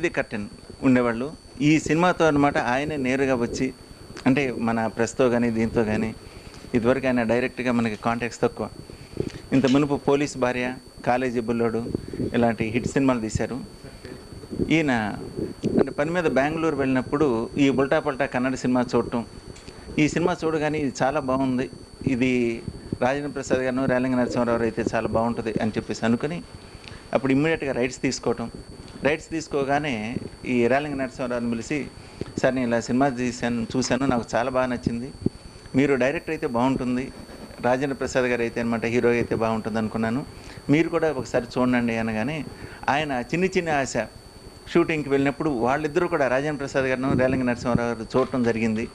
The curtain ఉండేవాళ్ళు. ఈ సినిమాతో అనమాట ఆయనే నేరుగా వచ్చి అంటే మన ప్రెస్‌తో గానీ, దీంతో గానీ ఇదివరకు ఆయన డైరెక్ట్‌గా మనకి కాంటాక్ట్స్ తక్కువ. ఇంత మునుపు 'పోలీస్ భార్య', 'కాలేజీ బుల్లోడు' ఇలాంటి హిట్ సినిమాలు తీశారు. ఈయన అంటే పని మీద బెంగుళూరు వెళ్ళినప్పుడు ఈ 'ఉల్టా పల్టా' కన్నడ సినిమా చూడటం. ఈ సినిమా చూడగానే ఇది చాలా బాగుంది. ఇది రాజేంద్ర ప్రసాద్ గారినో, రేలంగి నరసింహారావు అయితే చాలా బాగుంటది అని చెప్పేసి అనుకుని అప్పుడు ఇమ్మీడియేట్‌గా రైట్స్ తీసుకోవటం. రైట్స్ తీసుకోగానే ఈ రేలంగి నరసింహారావుని పిలిచి, "సార్ నేను ఇలా సినిమా చూశాను. నాకు చాలా బాగా నచ్చింది. మీరు డైరెక్టర్ అయితే బాగుంటుంది. రాజేంద్ర ప్రసాద్ గారు అయితే అనమాట హీరో అయితే బాగుంటుంది అనుకున్నాను. మీరు కూడా ఒకసారి చూడండి" అనగానే ఆయన చిన్ని చిన్ని ఆశ షూటింగ్‌కి వెళ్ళినప్పుడు వాళ్ళిద్దరూ కూడా రాజేంద్ర ప్రసాద్ గారిను, రేలంగి నరసింహారావు గారు చూడటం జరిగింది.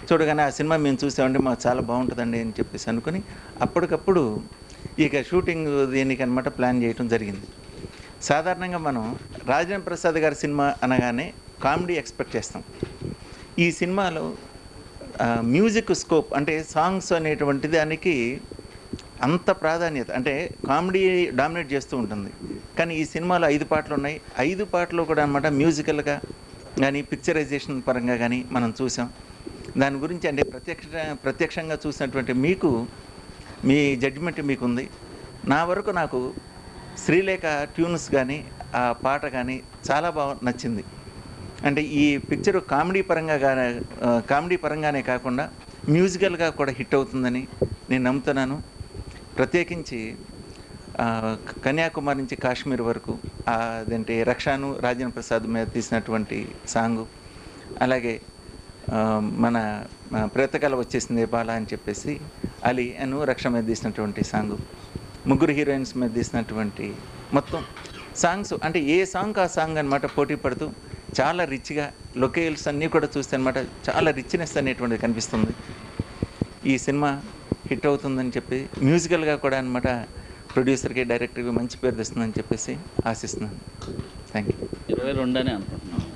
చూడగానే ఆ సినిమా మేము చూసామంటే మాకు చాలా బాగుంటుందండి అని చెప్పేసి అనుకుని అప్పటికప్పుడు ఇక షూటింగ్ దీనికనమాట ప్లాన్ చేయటం జరిగింది. సాధారణంగా మనం రాజేంద్ర ప్రసాద్ గారి సినిమా అనగానే కామెడీ ఎక్స్పెక్ట్ చేస్తాం. ఈ సినిమాలో మ్యూజిక్ స్కోప్ అంటే సాంగ్స్ అనేటువంటి దానికి అంత ప్రాధాన్యత అంటే కామెడీ డామినేట్ చేస్తూ ఉంటుంది. కానీ ఈ సినిమాలో 5 పాటలున్నాయి. 5 పాటలు కూడా అనమాట మ్యూజికల్‌గా గానీ, పిక్చరైజేషన్ పరంగా గానీ మనం చూసాం. దాని గురించి అంటే ప్రత్యక్షంగా చూసినటువంటి మీకు మీ జడ్జిమెంట్ మీకుంది. నా వరకు నాకు 'శ్రీలేఖ' ట్యూన్స్ గానీ, ఆ పాట గానీ చాలా నచ్చింది. అంటే ఈ పిక్చరు కామెడీ పరంగానే కాకుండా మ్యూజికల్‌గా కూడా హిట్ అవుతుందని నేను నమ్ముతున్నాను. ప్రత్యేకించి కన్యాకుమారి నుంచి కాశ్మీర్ వరకు అదేంటి 'రక్షాను' రాజేంద్ర ప్రసాద్ మీద తీసినటువంటి సాంగు. అలాగే మన 'ప్రేతకళ వచ్చేసిందే బాల' అని చెప్పేసి 'అలీ' రక్ష మీద తీసినటువంటి సాంగు. ముగ్గురు హీరోయిన్స్ మీద తీసినటువంటి మొత్తం సాంగ్స్ అంటే ఏ సాంగ్‌కి ఆ సాంగ్ అనమాట పోటీ పడుతూ చాలా రిచ్‌గా లొకేషన్స్ అన్నీ కూడా చూస్తే అనమాట చాలా రిచ్‌నెస్ అనేటువంటిది కనిపిస్తుంది. ఈ సినిమా హిట్ అవుతుందని చెప్పి మ్యూజికల్‌గా కూడా అనమాట ప్రొడ్యూసర్‌కి, డైరెక్టర్‌కి మంచి పేరు తెస్తుందని చెప్పేసి ఆశిస్తున్నాను. Thank you. 22 అనే అనుకుంటున్నాను.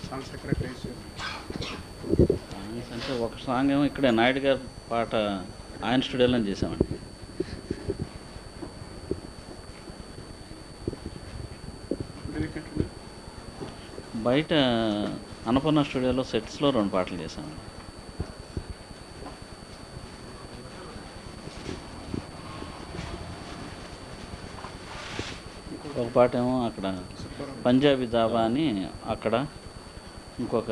సాంగ్స్ అంటే ఒక సాంగ్ ఏమో ఇక్కడే నాయుడు గారి పాట ఆయన స్టూడియోలోనే చేసామండి. బయట అన్నపూర్ణ స్టూడియోలో సెట్స్లో 2 పాటలు చేసామండి. ఒక పాట ఏమో అక్కడ పంజాబీ దాబా అని అక్కడ, ఇంకొక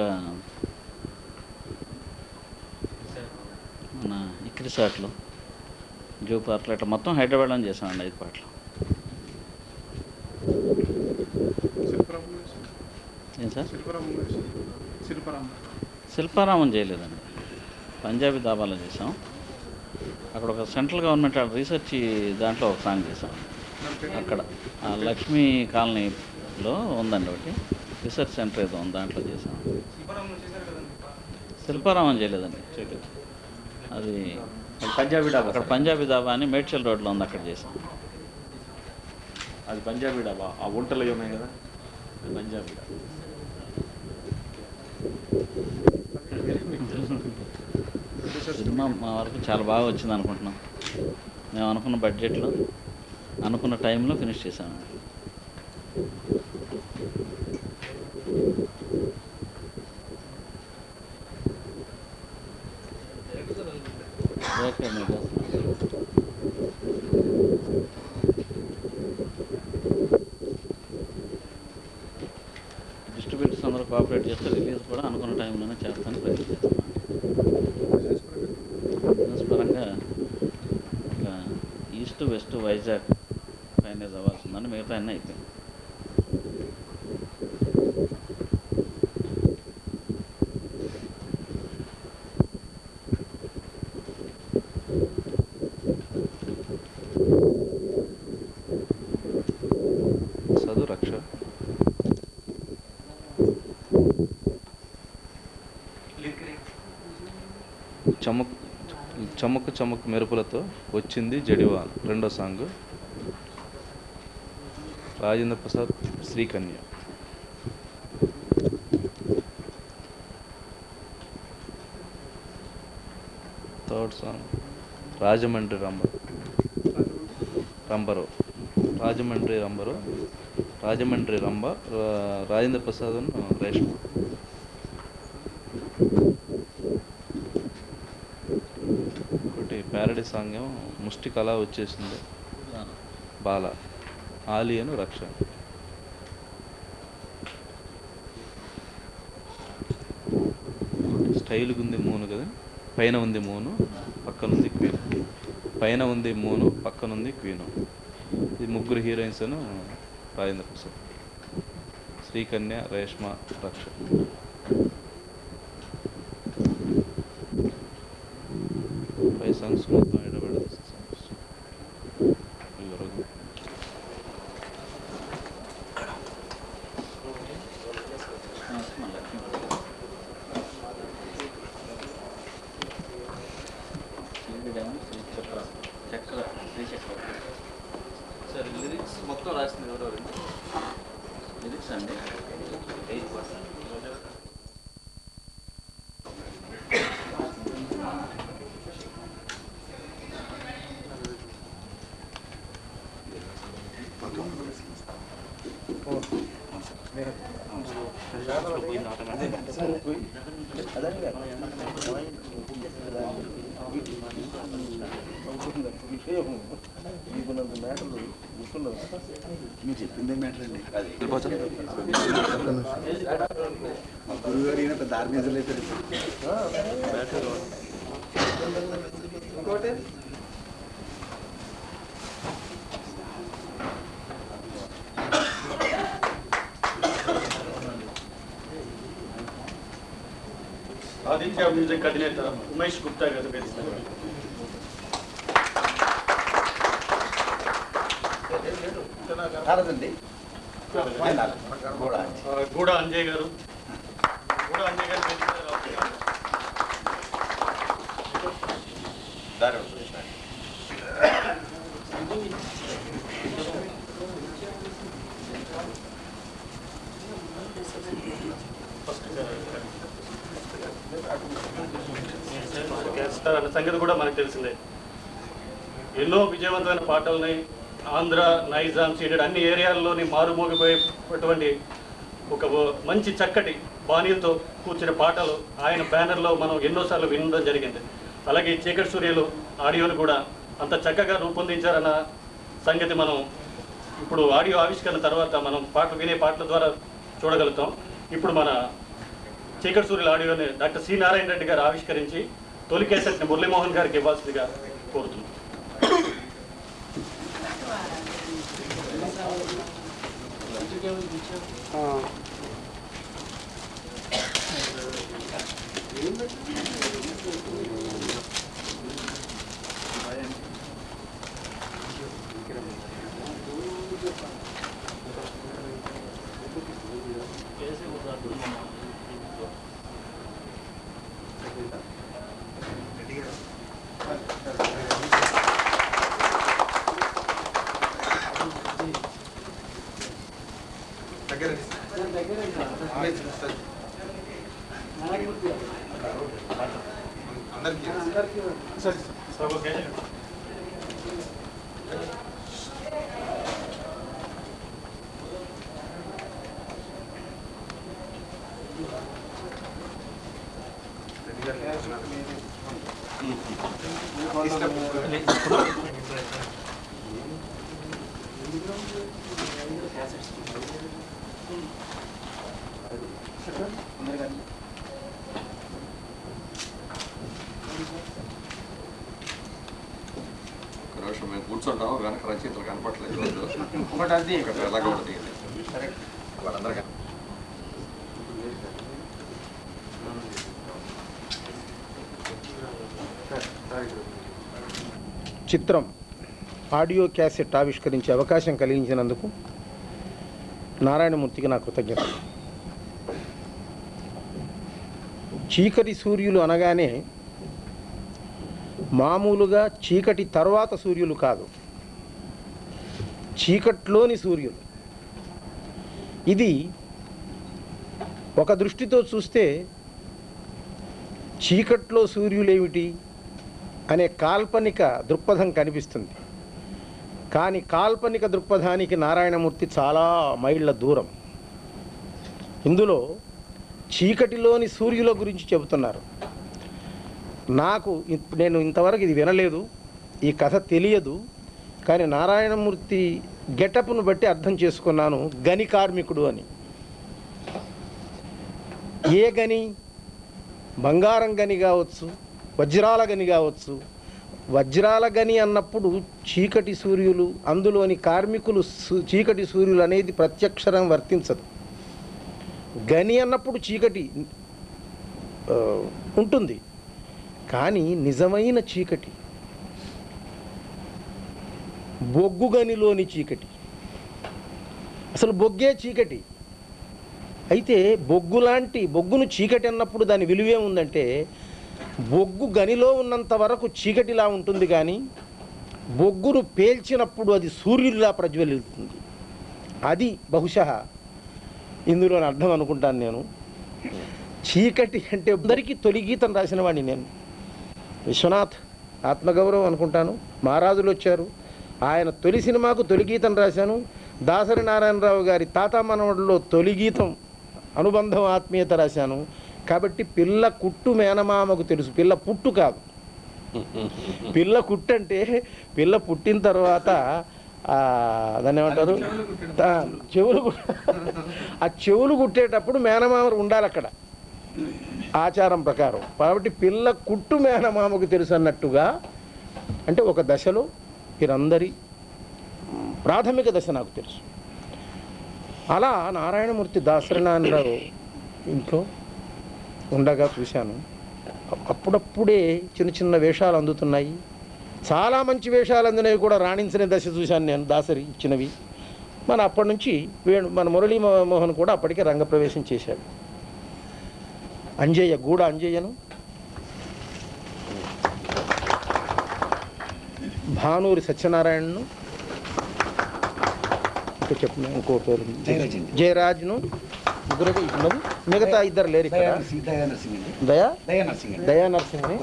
మన ఇక్రిసాట్లో, జూ పార్క్లో ఇట్లా మొత్తం హైదరాబాద్లో చేసామండి 5 పాటలు. ఏం సార్? శిల్పారామం చేయలేదండి, పంజాబీ దాబాలో చేసాం. అక్కడ ఒక సెంట్రల్ గవర్నమెంట్ రీసెర్చ్ దాంట్లో ఒక సాంగ్ చేసాం. అక్కడ లక్ష్మీ కాలనీలో ఉందండి ఒకటి రీసెర్చ్ సెంటర్ ఏదో ఉంది, దాంట్లో చేసాం. శిల్పారామం చేయలేదండి, అది పంజాబీ డాబా. అక్కడ పంజాబీ దాబా అని మేడ్చల్ రోడ్లో ఉంది, అక్కడ చేసాం. అది పంజాబీ డాబా, ఆ వంటలు ఉన్నాయి కదా, పంజాబీ డాబా. సినిమా మా వరకు చాలా బాగా వచ్చింది అనుకుంటున్నాం. మేము అనుకున్న బడ్జెట్లో అనుకున్న టైంలో ఫినిష్ చేసాము. ఓకే మీకు డిస్ట్రిబ్యూటర్స్ అందరూ కోఆపరేట్ చేస్తే రిలీజ్ కూడా అనుకున్న టైంలోనే చేస్తాను ప్రయత్నం చేస్తున్నాను. బిజినెస్ పరంగా ఇట్లా ఈస్ట్ వెస్ట్ వైజాగ్ ఫైనలైజ్ అవ్వాల్సిందని మిగతా అన్నీ అయిపోయింది. రక్ష చమక్ చమక్ మెరుపులతో వచ్చింది జడివాన్ రెండో song. Rajendra Prasad, Srikanya. Third song Rajahmundry రంబరు రాజమండ్రి రంబ రాజేంద్ర ప్రసాద్ రేష్మ. ఒకటి ప్యారడీ సాంగ్ ఏమో ముష్టి కళ వచ్చేసింది బాల, ఆలియను రక్ష. స్టైల్గా ఉంది మూను కదా, పైన ఉంది మూను పక్కనుంది క్వీన్, పైన ఉంది మూను పక్కనుంది క్వీను. ఇది ముగ్గురు హీరోయిన్స్ అను రాజేంద్ర ప్రసాద్, శ్రీకన్య, రేష్మ, రక్ష. ఫైవ్ సాంగ్స్ మొత్తం హైదరాబాద్ సాంగ్స్. సార్ లిరిక్స్ మొత్తం రాసింది ఎవరెవరు? లిరిక్స్ అండి 8%. మీరు చెప్పిందే మ్యాటర్ అండి. మా గురువు గారు ఈయన పెద్ద ఆర్గనైజర్ అవుతారు. ఇంకోటి ఆదిత్య మ్యూజిక్ అధినేత ఉమేష్ గుప్తా గారు వేదిస్తారు. కాదండి, గూడ అంజయ్ గారు అన్న సంగతి కూడా మనకు తెలిసిందే. ఎన్నో విజయవంతమైన పాటలని ఆంధ్ర, నైజాం, సీడెడ్ అన్ని ఏరియాల్లోని మారుమోగిపోయేటువంటి ఒక మంచి చక్కటి బాణీలతో కూర్చున్న పాటలు ఆయన బ్యానర్లో మనం ఎన్నోసార్లు వినడం జరిగింది. అలాగే చీకటి సూర్యులు ఆడియోని కూడా అంత చక్కగా రూపొందించారన్న సంగతి మనం ఇప్పుడు ఆడియో ఆవిష్కరణ తర్వాత మనం వినే పాటల ద్వారా చూడగలుగుతాం. ఇప్పుడు మన చీకటి సూర్యుల ఆడియోని డాక్టర్ సి నారాయణ రెడ్డి గారు ఆవిష్కరించి తొలి కేసెట్ని మురళీమోహన్ గారికి ఇవ్వాల్సిందిగా కోరుతున్నాం. మేము కూర్చుంటాం, వెనక రచయితలు కనపట్లేదు. ఎలాగ ఉంటుంది వాళ్ళందరికీ చిత్రం ఆడియో క్యాసెట్ ఆవిష్కరించే అవకాశం కలిగించినందుకు నారాయణమూర్తికి నా కృతజ్ఞతలు. చీకటి సూర్యులు అనగానే మామూలుగా చీకటి తర్వాత సూర్యులు కాదు, చీకట్లోని సూర్యులు. ఇది ఒక దృష్టితో చూస్తే చీకట్లో సూర్యులేమిటి, అనే కాల్పనిక దృక్పథం కనిపిస్తుంది. కానీ కాల్పనిక దృక్పథానికి నారాయణమూర్తి చాలా మైళ్ళ దూరం. ఇందులో చీకటిలోని సూర్యుల గురించి చెబుతున్నారు. నేను ఇంతవరకు ఇది వినలేదు, ఈ కథ తెలియదు. కానీ నారాయణమూర్తి గెటప్ను బట్టి అర్థం చేసుకున్నాను గని కార్మికుడు అని. ఏ గని? బంగారం గని కావచ్చు, వజ్రాల గని కావచ్చు. వజ్రాల గని అన్నప్పుడు చీకటి సూర్యులు, అందులోని కార్మికులు చీకటి సూర్యులు అనేది ప్రత్యక్షరం వర్తించదు. గని అన్నప్పుడు చీకటి ఉంటుంది, కానీ నిజమైన చీకటి బొగ్గు గనిలోని చీకటి. అసలు బొగ్గే చీకటి అయితే బొగ్గును చీకటి అన్నప్పుడు దాని విలువే ఉందంటే బొగ్గు గనిలో ఉన్నంత వరకు చీకటిలా ఉంటుంది, కానీ బొగ్గును పేల్చినప్పుడు అది సూర్యుడిలా ప్రజ్వలిస్తుంది. అది బహుశా ఇందులోని అర్థం అనుకుంటాను నేను. చీకటి అంటే అందరికీ తొలి గీతం రాసిన వాడిని నేను. విశ్వనాథ్ ఆత్మగౌరవం అనుకుంటాను, మహారాజులు వచ్చారు, ఆయన తొలి సినిమాకు తొలి గీతం రాశాను. దాసరి నారాయణరావు గారి తాత మనవడిలో తొలి గీతం అనుబంధం ఆత్మీయత రాశాను. కాబట్టి పిల్ల కుట్టు మేనమామకు తెలుసు, పిల్ల పుట్టు కాదు. పిల్ల కుట్టు అంటే పిల్ల పుట్టిన తర్వాత దాన్ని ఏమంటారు, చెవులు కుట్టేటప్పుడు మేనమామ ఉండాలి అక్కడ ఆచారం ప్రకారం. కాబట్టి పిల్ల కుట్టు మేనమామకు తెలుసు అన్నట్టుగా, అంటే ఒక దశలో వీరందరి ప్రాథమిక దశ నాకు తెలుసు. అలా నారాయణమూర్తి దాసరి నారాయణరావు ఇంట్లో ఉండగా చూశాను. అప్పుడప్పుడే చిన్న చిన్న వేషాలు అందుతున్నాయి, చాలా మంచి వేషాలు అందినవి కూడా రాణించిన దశ చూశాను నేను దాసరి ఇచ్చినవి. అప్పటి నుంచి మన మురళీ మోహన్ కూడా అప్పటికే రంగప్రవేశం చేశాడు. అంజయ్య, గూడ అంజయ్యను, భానూరి సత్యనారాయణను, చెప్పిన ఇంకో పేరు జయరాజ్ను, ముగ్గురు ఉన్నది. మిగతా ఇద్దరు లేరు ఇక్కడ. దయా నరసింహని,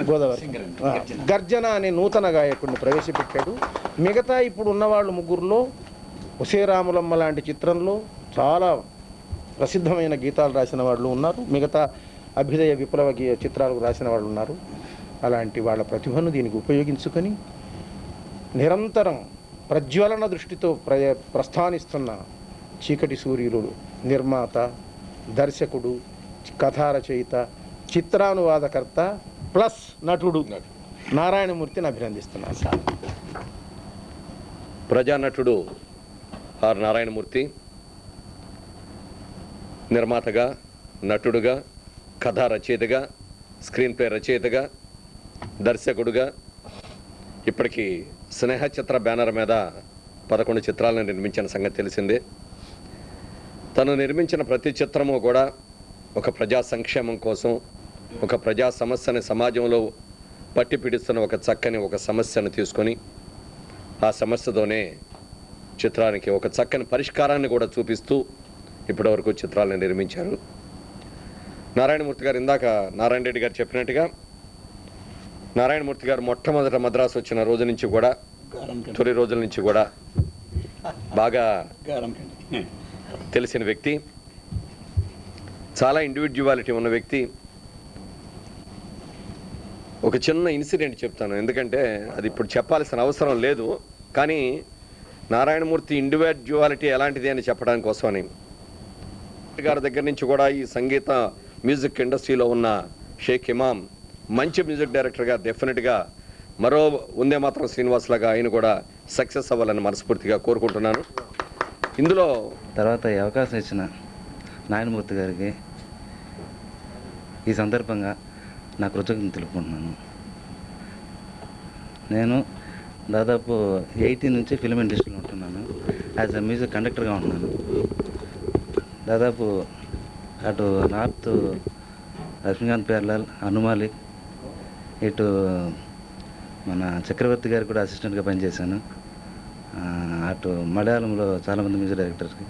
గోదావరి గర్జన అనే నూతన గాయకుడిని ప్రవేశపెట్టాడు. మిగతా ఇప్పుడు ఉన్నవాళ్ళు ముగ్గురులో ఉసేరాములమ్మ లాంటి చిత్రంలో చాలా ప్రసిద్ధమైన గీతాలు రాసిన వాళ్ళు ఉన్నారు. మిగతా అభ్యుదయ విప్లవ చిత్రాలకు రాసిన వాళ్ళు ఉన్నారు. అలాంటి వాళ్ళ ప్రతిభను దీనికి ఉపయోగించుకొని నిరంతరం ప్రజ్వలన దృష్టితో ప్రస్థానిస్తున్న చీకటి సూర్యులు నిర్మాత, దర్శకుడు, కథా రచయిత, చిత్రానువాదకర్త ప్లస్ నటుడు నారాయణమూర్తిని అభినందిస్తున్నాను. ప్రజానటుడు ఆర్ నారాయణమూర్తి నిర్మాతగా, నటుడుగా, కథా రచయితగా, స్క్రీన్ ప్లే రచయితగా, దర్శకుడుగా ఇప్పటికీ స్నేహ చిత్ర బ్యానర్ మీద 11 చిత్రాలను నిర్మించిన సంగతి తెలిసిందే. తను నిర్మించిన ప్రతి చిత్రము కూడా ఒక ప్రజా సంక్షేమం కోసం, ఒక ప్రజా సమస్యని సమాజంలో పట్టి పిడిస్తున్న ఒక సమస్యను తీసుకొని ఆ సమస్యతోనే చిత్రానికి ఒక చక్కని పరిష్కారాన్ని కూడా చూపిస్తూ ఇప్పటివరకు చిత్రాలను నిర్మించారు. నారాయణమూర్తి గారు ఇందాక నారాయణ రెడ్డి గారు చెప్పినట్టుగా నారాయణమూర్తి గారు మొట్టమొదట మద్రాసు వచ్చిన రోజు నుంచి కూడా, తొలి రోజుల నుంచి కూడా బాగా తెలిసిన వ్యక్తి, చాలా ఇండివిడ్యువాలిటీ ఉన్న వ్యక్తి. ఒక చిన్న ఇన్సిడెంట్ చెప్తాను, ఎందుకంటే అది ఇప్పుడు చెప్పాల్సిన అవసరం లేదు, కానీ నారాయణమూర్తి ఇండివిడ్యువాలిటీ ఎలాంటిది అని చెప్పడానికి కోసమని. గారి దగ్గర నుంచి కూడా ఈ సంగీత మ్యూజిక్ ఇండస్ట్రీలో ఉన్న షేక్ ఇమాం మంచి మ్యూజిక్ డైరెక్టర్గా డెఫినెట్గా మరో ఉందే మాత్రం శ్రీనివాస్లాగా ఆయన కూడా సక్సెస్ అవ్వాలని మనస్ఫూర్తిగా కోరుకుంటున్నాను. ఇందులో తర్వాత ఈ అవకాశం ఇచ్చిన నారాయణమూర్తి గారికి ఈ సందర్భంగా నా కృతజ్ఞతలు తెలుపుకుంటున్నాను. నేను దాదాపు 18 నుంచి ఫిల్మ్ ఇండస్ట్రీలో ఉంటున్నాను. యాజ్ అ మ్యూజిక్ కండక్టర్గా ఉంటున్నాను. దాదాపు అటు నార్త్ లక్ష్మీకాంత్ పేర్లాల్, హనుమాలి, ఇటు మన చక్రవర్తి గారికి కూడా అసిస్టెంట్గా పనిచేశాను. అటు మలయాళంలో చాలామంది మ్యూజిక్ డైరెక్టర్కి,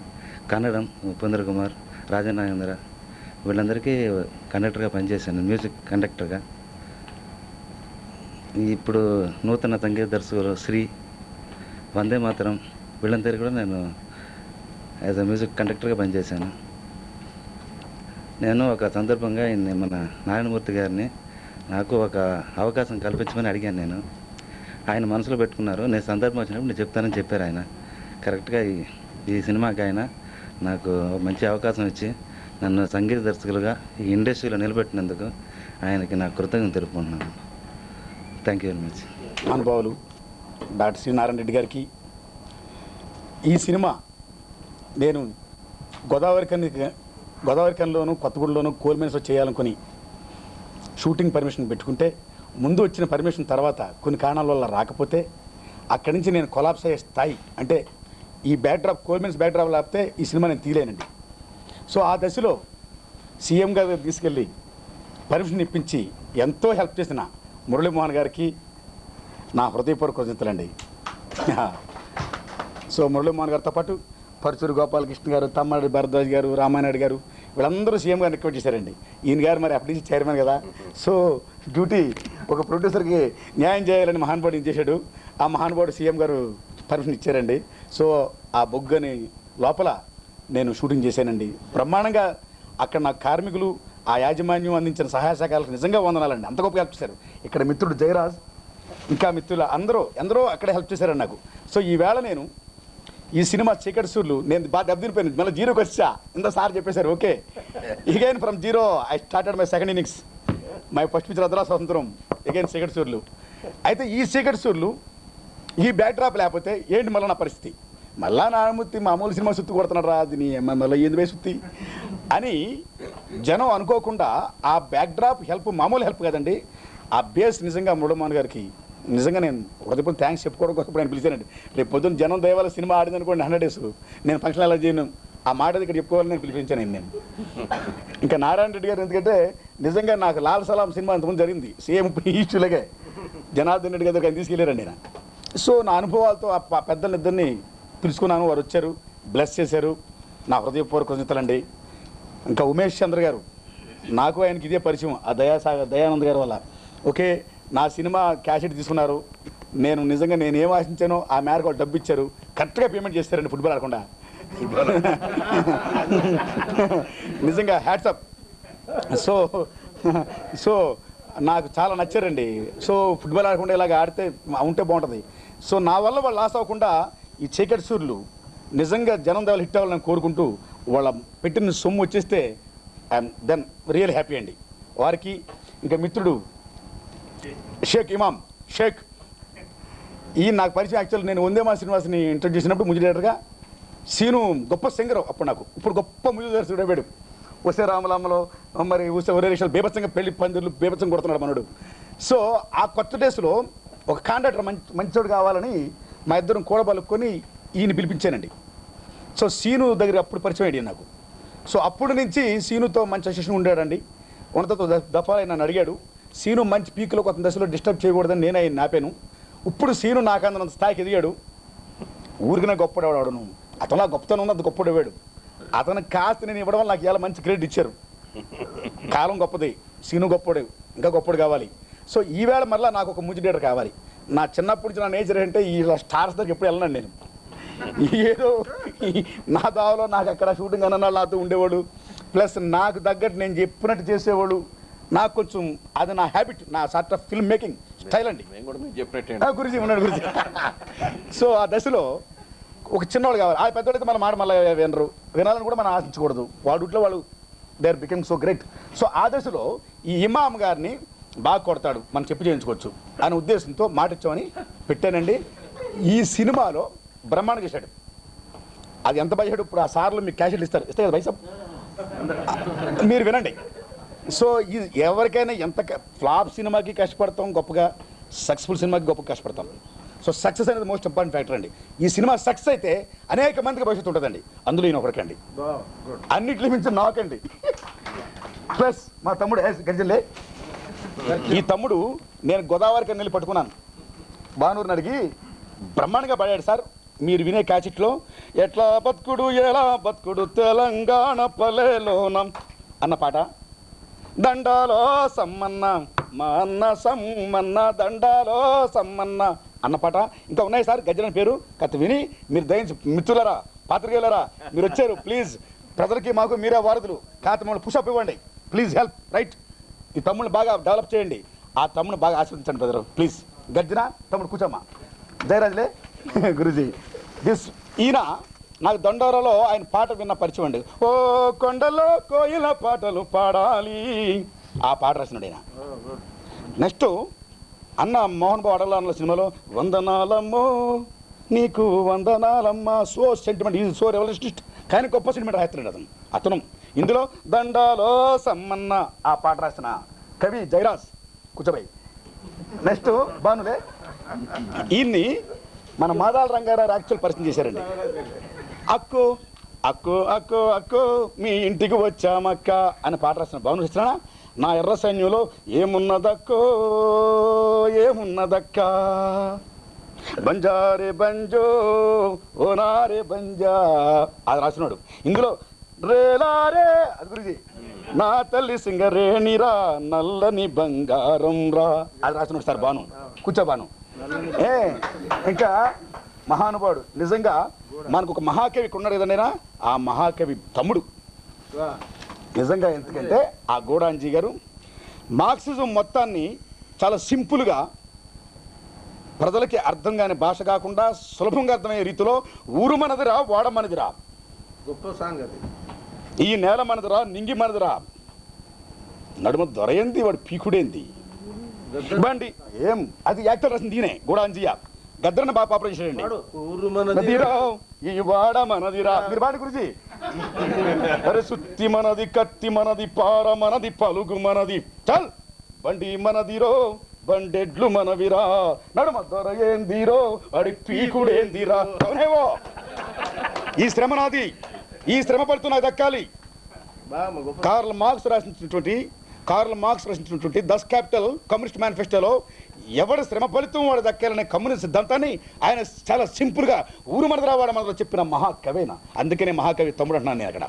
కన్నడం ఉపేంద్ర కుమార్, రాజనాగేంద్ర, వీళ్ళందరికీ కండక్టర్గా పనిచేశాను, మ్యూజిక్ కండక్టర్గా. ఇప్పుడు నూతన సంగీత దర్శకులు శ్రీ వందే మాతరం వీళ్ళందరూ కూడా నేను యాజ్ అ మ్యూజిక్ కండక్టర్గా పనిచేశాను. నేను ఒక సందర్భంగా మన నారాయణమూర్తి గారిని నాకు ఒక అవకాశం కల్పించమని అడిగాను. ఆయన మనసులో పెట్టుకున్నారు. నేను సందర్భం వచ్చినప్పుడు నేను చెప్తానని చెప్పారు ఆయన. కరెక్ట్గా ఈ సినిమాకి ఆయన నాకు మంచి అవకాశం ఇచ్చి నన్ను సంగీత దర్శకులుగా ఈ ఇండస్ట్రీలో నిలబెట్టినందుకు ఆయనకి నా కృతజ్ఞతలు తెలుపుకుంటున్నాను. Thank you very much. అనుభవాలు డాక్టర్ శ్రీ నారాయణ రెడ్డి గారికి ఈ సినిమా నేను గోదావరికన్లోను కొత్తగూడలోను కోల్మెన్స్లో చేయాలనుకుని షూటింగ్ పర్మిషన్ పెట్టుకుంటే ముందు వచ్చిన పర్మిషన్ తర్వాత కొన్ని కారణాల వల్ల రాకపోతే అక్కడి నుంచి నేను కొలాప్స్ అయ్యే స్థాయి, అంటే ఈ బ్యాక్డ్రాప్ కోల్మెన్స్ బ్యాక్డ్రాప్ లేకపోతే ఈ సినిమా నేను తీయలేనండి. సో ఆ దశలో సీఎం గారి తీసుకెళ్ళి పర్మిషన్ ఇప్పించి ఎంతో హెల్ప్ చేసిన మురళీమోహన్ గారికి నా హృదయపూర్వక కృతజ్ఞతలండి. సో మురళీమోహన్ గారితో పాటు పరుచూరు గోపాలకృష్ణ గారు, తమ్మారెడ్డి భరద్వాజ్ గారు, రామానాయుడు గారు వీళ్ళందరూ సీఎం గారిని రిక్వెస్ట్ చేశారండి. ఈయన గారు మరి అప్పటి నుంచి చైర్మన్ కదా, సో డ్యూటీ ఒక ప్రొడ్యూసర్కి న్యాయం చేయాలని మహానుభావుడు చేశాడు. ఆ మహానుభావుడు సీఎం గారు పర్మిషన్ ఇచ్చారండి. సో ఆ బొగ్గని లోపల నేను షూటింగ్ చేశానండి. బ్రహ్మాండంగా అక్కడ నా కార్మికులు, ఆ యాజమాన్యం అందించిన సహాయ సహకారాలకు నిజంగా వందనాలండి. అంత గొప్పగా హెల్ప్ చేశారు. ఇక్కడ మిత్రుడు జయరాజ్, ఇంకా మిత్రులు ఎందరో అక్కడే హెల్ప్ చేశారండి నాకు. సో ఈవేళ నేను ఈ సినిమా చీకటి సూర్లు నేను బాగా దెబ్బతినిపోయాను. మళ్ళీ జీరోకి వచ్చా. ఇంత సార్ చెప్పేశారు okay. Again from zero I started my second innings. My first picture అదరా స్వతంత్రం, అగైన్ చీకటి సూర్లు. అయితే ఈ చీకటి సూర్లు ఈ బ్యాక్డ్రాప్ లేకపోతే ఏంటి మళ్ళీ నా పరిస్థితి? మళ్ళా నారాయణమూర్తి మామూలు సినిమా సుత్తి కొడుతున్నాడు రా, అది మళ్ళీ ఏంది పోయి సుత్తి అని జనం అనుకోకుండా ఆ బ్యాక్డ్రాప్ హెల్ప్ మామూలు హెల్ప్ కదండి. ఆ బేస్ నిజంగా మురళీమోహన్ గారికి నిజంగా నేను హృదయపూర్వక థ్యాంక్స్ చెప్పుకోవడం కోసం నేను పిలిచానండి. రేపు పొద్దున్న జనం దయవల్ల సినిమా ఆడింది అనుకోండి 100 days, నేను ఫంక్షన్ ఎలా చేయను, ఆ మాట ఇక్కడ చెప్పుకోవాలని నేను పిలిపించాను నేను. ఇంకా నారాయణ రెడ్డి గారు ఎందుకంటే నిజంగా నాకు లాల్ సలాం సినిమా అంతకుముందు జరిగింది సేమ్ ఈస్టులాగే, జనార్దన్ రెడ్డి గారు ఆయన తీసుకెళ్ళారండి ఆయన. సో నా అనుభవాలతో ఆ పెద్దలిద్దరిని పిలుచుకున్నాను, వారు వచ్చారు, బ్లెస్ చేశారు. నా హృదయపూర్వక కృతజ్ఞతలండి. ఇంకా ఉమేష్ చంద్ర గారు, నాకు ఆయనకి ఇదే పరిచయం ఆ దయానంద్ గారి వల్ల. ఓకే, నా సినిమా క్యాసెట్ తీసుకున్నారు. నేను నిజంగా నేను ఏం ఆశించానో ఆ మేరకు వాళ్ళు డబ్బు ఇచ్చారు, కరెక్ట్గా పేమెంట్ చేస్తారండి ఫుట్బాల్ ఆడకుండా. నిజంగా హ్యాట్సప్. సో నాకు చాలా నచ్చారండి. సో ఫుట్బాల్ ఆడకుండా ఇలాగ ఆడితే ఉంటే బాగుంటుంది. సో నా వల్ల వాళ్ళు లాస్ అవ్వకుండా ఈ చీకటి సూర్యులు నిజంగా జనం దేవాలు హిట్ అవ్వాలని కోరుకుంటూ వాళ్ళ పెట్టిన సొమ్ము వచ్చేస్తే ఐఎమ్ దెన్ రియల్ హ్యాపీ అండి వారికి. ఇంకా మిత్రుడు షేక్ ఇమామ్ షేక్, ఈ నాకు పరిచయం. యాక్చువల్ నేను వందేమా శ్రీనివాస్ని ఇంట్రడ్యూస్ చేసినప్పుడు మ్యూజిక్ డైరెక్టర్గా. సీను గొప్ప సింగర్ అప్పుడు నాకు, ఇప్పుడు గొప్ప మ్యూజిక్ డైరెక్టర్ అయిపోయాడు. వస్తే రామలామలో మరి వస్తే ఒరే విషయాలు బేబత్సంగా పెళ్లి పందిర్లు బేబత్సంగా కొడుతున్నాడు మనోడు. సో ఆ కొత్త డేస్లో ఒక కాంట్రాక్టర్ మంచోడు కావాలని మా ఇద్దరం కూడబలుక్కొని ఈయన పిలిపించానండి. సో సీను దగ్గర అప్పుడు పరిచయం అయ్యాడు నాకు. సో అప్పుడు నుంచి సీనుతో మంచి అసోసియేషన్ ఉండాడండి. ఉన్నతతో దఫాలు నన్ను అడిగాడు. సీను మంచి పీక్లో కొత్త దశలో డిస్టర్బ్ చేయకూడదని నేను ఆయన నాపాను. ఇప్పుడు సీను నాకు అంత స్థాయికి ఎదిగాడు. ఊరికినే గొప్పడేవాడు, అతను గొప్పతనం ఉన్నది గొప్పడేవాడు. అతను కాస్త నేను ఇవ్వడం వల్ల నాకు ఇలా మంచి క్రెడిట్ ఇచ్చారు. కాలం గొప్పది, సీను గొప్పడు, ఇంకా గొప్పడు కావాలి. సో ఈవేళ మళ్ళీ నాకు ఒక మ్యూజిక్ డైరెక్టర్ కావాలి. నా చిన్నప్పటి నుంచి నా నేచర్ అంటే ఈ స్టార్స్ దగ్గర ఎప్పుడు వెళ్ళను నేను. ఏదో నా దావలో నాకు అక్కడ షూటింగ్ అన్న నాతో ఉండేవాడు, ప్లస్ నాకు తగ్గట్టు నేను చెప్పినట్టు చేసేవాడు. నాకు కొంచెం అది నా హ్యాబిట్, నా sort of film making style అండి. గురించి ఉన్నాడు గురించి. సో ఆ దశలో ఒక చిన్నవాడు కావాలి. ఆ పెద్దవాడైతే మన మాట మళ్ళీ వినరు, వినాలని కూడా మనం ఆశించకూడదు. వాడుట్లో వాళ్ళు they are becoming so great. So ఆ దశలో ఈ ఇమామ్ గారిని బాగా కొడతాడు, మనం చెప్పి చేయించుకోవచ్చు అనే ఉద్దేశంతో మాట ఇచ్చామని పెట్టానండి. ఈ సినిమాలో బ్రహ్మాండంగా చేశాడు. అది ఎంత బయసాడు ఇప్పుడు ఆ సార్లు మీకు క్యాషెట్లు ఇస్తారు కదా బైసా, మీరు వినండి. సో ఇది ఎవరికైనా ఎంత ఫ్లాప్ సినిమాకి కష్టపడతాం గొప్పగా, సక్సెస్ఫుల్ సినిమాకి గొప్పగా కష్టపడతాం. సో సక్సెస్ అనేది మోస్ట్ ఇంపార్టెంట్ ఫ్యాక్టర్ అండి. ఈ సినిమా సక్సెస్ అయితే అనేక మందికి భవిష్యత్తు ఉంటుందండి. అందులో ఈయన ఒకరికండి, అన్నింటినీ మించి నాకండి. ప్లస్ మా తమ్ముడు గర్జల్లే, ఈ తమ్ముడు నేను గోదావరికి వెళ్ళి పట్టుకున్నాను. బానూరుని అడిగి బ్రహ్మాండంగా పాడాడు సార్. మీరు వినే క్యాసెట్లో ఎట్లా బతుకుడు ఎలా బతుకుడు తెలంగాణ పల్లెలోనం అన్న పాట, దండాలో సమ్మన్న మా అన్న సమ్మన్న దండాలో సమ్మన్న అన్న పాట ఇంకా ఉన్నాయి సార్. గజ్జన పేరు కథ విని మీరు దయించి మిత్రులరా, పాత్రికేయులరా మీరు వచ్చారు. ప్లీజ్ ప్రజలకి మాకు మీరే వారధులు. కాకపోతే మమ్మల్ని పుషప్ ఇవ్వండి ప్లీజ్, హెల్ప్ రైట్. ఈ తమ్ముడిని బాగా డెవలప్ చేయండి, ఆ తమ్ముడిని బాగా ఆస్వాదించండి బ్రదర్ ప్లీజ్. గర్జన తమ్ముడు కూర్చోమ్మా. జయరాజులే గురుజీ. ఈయన నాకు దండోరలో ఆయన పాట విన్న పరిచయం అండి. ఓ కొండలో కోయిల పాటలు పాడాలి, ఆ పాట రాసినాడు ఆయన. నెక్స్ట్ అన్న మోహన్ బాబు అడగల సినిమాలో వందనాలమ్మో నీకు వందనాలమ్మ, so sentiment, is so revolutionist, కానీ గొప్ప సెంటిమెంట్ రాస్తున్నాడు అతను. ఇందులో దండాలో సమ్మన్న ఆ పాట రాసిన కవి జయరాజ్ కూర్చోబాయి. నెక్స్ట్ భానులే, ఈయన్ని మన మాదాల రంగారావు యాక్చువల్ పరిచయం చేశారండి. అక్కు అక్కు అక్కు అక్కు మీ ఇంటికి వచ్చామక్క అని పాట రాసిన భాను ఇస్తున్నా. నా ఎర్ర సైన్యంలో ఏమున్నదక్కో ఏమున్నదక్క, బంజారే బంజో ఓ నారే బంజా అది రాసినాడు. ఇందులో రేలారే అది గురించి నా తల్లి సింగరేణిరా నల్లని బంగారం రా అది రాసినాడు సార్ భాను. కూర్చో భాను. ఇంకా మహానుభావుడు నిజంగా మనకు ఒక మహాకవి ఉన్నాడు కదండినా, ఆ మహాకవి తమ్ముడు నిజంగా. ఎందుకంటే ఆ గోడాంజీ గారు మార్క్సిజం మొత్తాన్ని చాలా సింపుల్గా ప్రజలకి అర్థం కాని భాష కాకుండా సులభంగా అర్థమయ్యే రీతిలో ఊరు మనదిరా వాడ మనదిరా, గొప్ప సాంగ్ అది, ఈ నేల మనదిరా నింగి మనదిరా, నడుమ దొరయంది వాడు పీకుడేంది బండి ఏం అది యాక్టర్ రాసింది ఈయనే గోడాంజీయ. గద్దరన్న బాగా పాపం చేశాడండి. ఈ వాడ మనదిరా మీరు బాడి గురించి. అరే సుత్తి మనది కత్తి మనది పార మనది పలుగు మనది చల్ బండి మనదిరో బండెడ్లు మనవిరా నడుమ దొరయేందిరో అడి పీకుడేందిరా. అవునేవో ఈ శ్రమ నాది, ఈ శ్రమ పడుతూ నాకు దక్కాలి. కార్ల్ మార్క్స్ రాసినటువంటి దస్ క్యాపిటల్ కమ్యూనిస్ట్ మేనిఫెస్టోలో ఎవడు శ్రమ ఫలితం వాడు దక్కాలనే కమ్యూనిస్ట్ సిద్ధాంతాన్ని ఆయన చాలా సింపుల్గా ఊరు మనదరా వాడ మనలో చెప్పిన మహాకవేనా. అందుకనే మహాకవి తమ్ముడు అంటున్నాను నేను అక్కడ.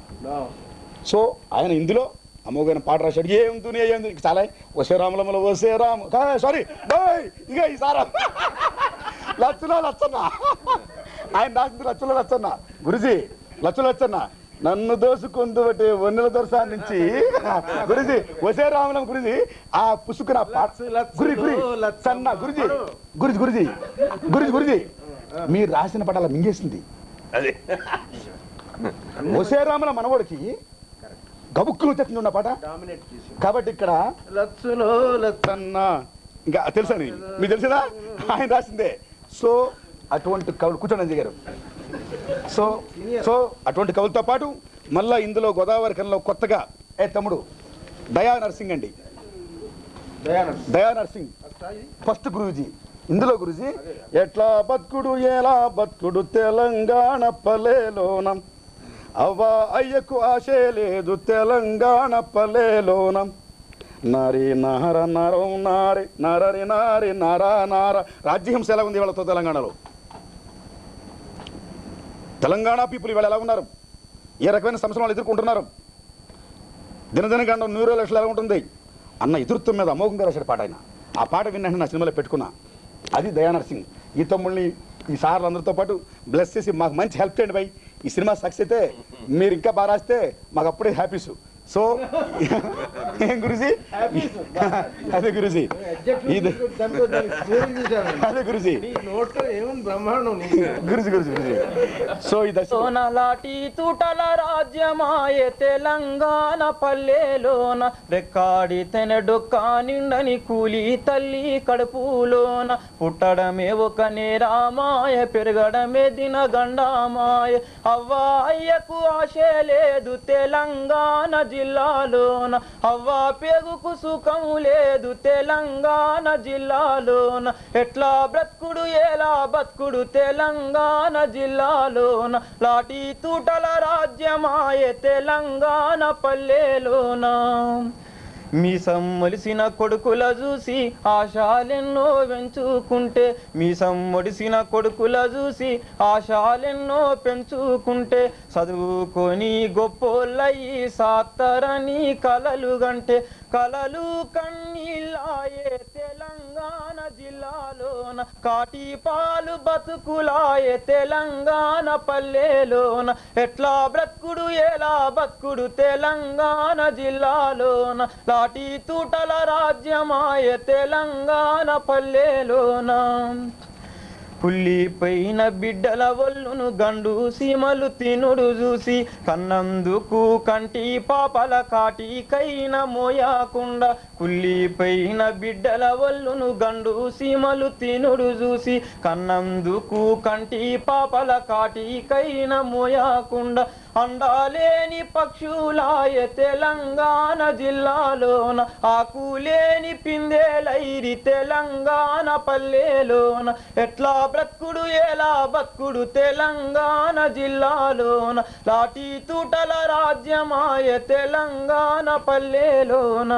సో ఆయన ఇందులో అమోఘమైన పాట రాశాడు. ఏం దునియా ఏం చాలా వసే రాములమ్మలో వసే రాము సారీ ఇక ఈ సారా లచ్చన్న ఆయన రాసింది లచ్చన్న గురుజీ లచ్చన్న నన్ను దోసుకుందు బట్టి వన్నెల దొరసా నుంచి గురుజీ వసే రామలం గురుజీ ఆ పుసుకున్న గురి గురి సన్న గురుజీ గురుజీ గురుజీ గురుజీ గురుజీ మీరు రాసిన పాట అలా మింగేసింది. అదే వసే రామల మనవాడికి గబుక్కులు వచ్చేసింది ఉన్న పాట కాబట్టి ఇక్కడ లచ్చులో లచ్చన్న ఇంకా తెలుసా మీకు తెలిసిందా ఆయన రాసిందే. సో అటువంటి కవులు కూర్చోండి గారు. సో అటువంటి కవులతో పాటు మళ్ళా ఇందులో గోదావరి కన్లో కొత్తగా తమ్ముడు దయా నర్సింగ్ అండి. దయా నర్సింగ్ ఫస్ట్ గురూజీ. ఇందులో గురూజీ ఎట్లా బతుకుడు ఎలా బతుకుడు తెలంగాణ పల్లెలోనం అవ్వా అయ్యకు ఆశే లేదు తెలంగాణ పల్లెలోనం నారి నార నరం నారి నరరి నారి నారా నార. రాజ్యహింస ఎలా ఉంది వాళ్ళతో తెలంగాణలో? తెలంగాణ పీపుల్ ఇవాళ ఎలా ఉన్నారు? ఏ రకమైన సమస్యలు వాళ్ళు ఎదుర్కొంటున్నారు? దినదినగండం 100 లక్షలు ఎలా ఉంటుంది అన్న ఎదురుత్వం మీద అమోఘంగా రాశాడు పాట ఆయన. ఆ పాట విన్నాను నా సినిమాలో పెట్టుకున్నా. అది దయా నర్సింగ్. ఈ తమ్ముళ్ళని ఈ సార్లు అందరితో పాటు బ్లెస్ చేసి మాకు మంచి హెల్ప్ చేయండి భయ్. ఈ సినిమా సక్సెస్ అయితే మీరు ఇంకా బాగా రాస్తే మాకు అప్పుడే హ్యాపీస్. సో ఏం గురుజీ అదే గురుజీ అదే గురుజీ గురుజీ గురుజీ గురుజీ. సో ఇది లాటి తూటల రాజ్యమాయే తెలంగాణ పల్లెలోన రెక్కాడి తెనడొక్క నిండని కూలి తల్లి కడుపులోన పుట్టడమే ఒక నేరామాయ పెరగడమే దినగండమాయ అవ్వా అయ్యకు ఆశే లేదు తెలంగాణ జిల్లాలోన అవ్వా పేగుకు సుఖం లేదు తెలంగాణ జిల్లాలోన ఎట్లా బ్రతుకుడు ఎలా బతుకుడు తెలంగాణ జిల్లాలోన లాటి తూటల రాజ్యమాయే తెలంగాణ పల్లెలోన మీసం మొలిసిన కొడుకుల చూసి ఆశాలెన్నో పెంచుకుంటే మీసం మొడిసిన కొడుకుల చూసి ఆశాలెన్నో పెంచుకుంటే చదువుకొని గొప్పోళ్ళయి సాత్తరని కలలు గంటే కలలు కన్నీళ్ళాయే తెలంగాణ జిల్లాలోన కాటి పాలు బతుకులాయే తెలంగాణ పల్లెలోన ఎట్లా బ్రతుకుడు ఎలా బతుకుడు తెలంగాణ జిల్లాలోన లాటి తూటల రాజ్యమాయే తెలంగాణ పల్లెలోన కుళ్ళిపోయిన బిడ్డల ఒళ్ళును గండు సీమలు తినుడు చూసి కన్నందుకు కంటి పాపల కాటికైన మోయకుండా కుళ్ళిపోయిన బిడ్డల ఒళ్ళును గండు సీమలు తినుడు చూసి కన్నందుకు కంటి పాపల కాటికైన మోయకుండా అండాలేని పక్షులాయ తెలంగాణ జిల్లాలోన ఆకులేని పిందేలైరి తెలంగాణ పల్లెలోన ఎట్లా బ్రతుకుడు ఎలా బతుకుడు తెలంగాణ జిల్లాలోన లాటి తూటల రాజ్యమాయ తెలంగాణ పల్లెలోన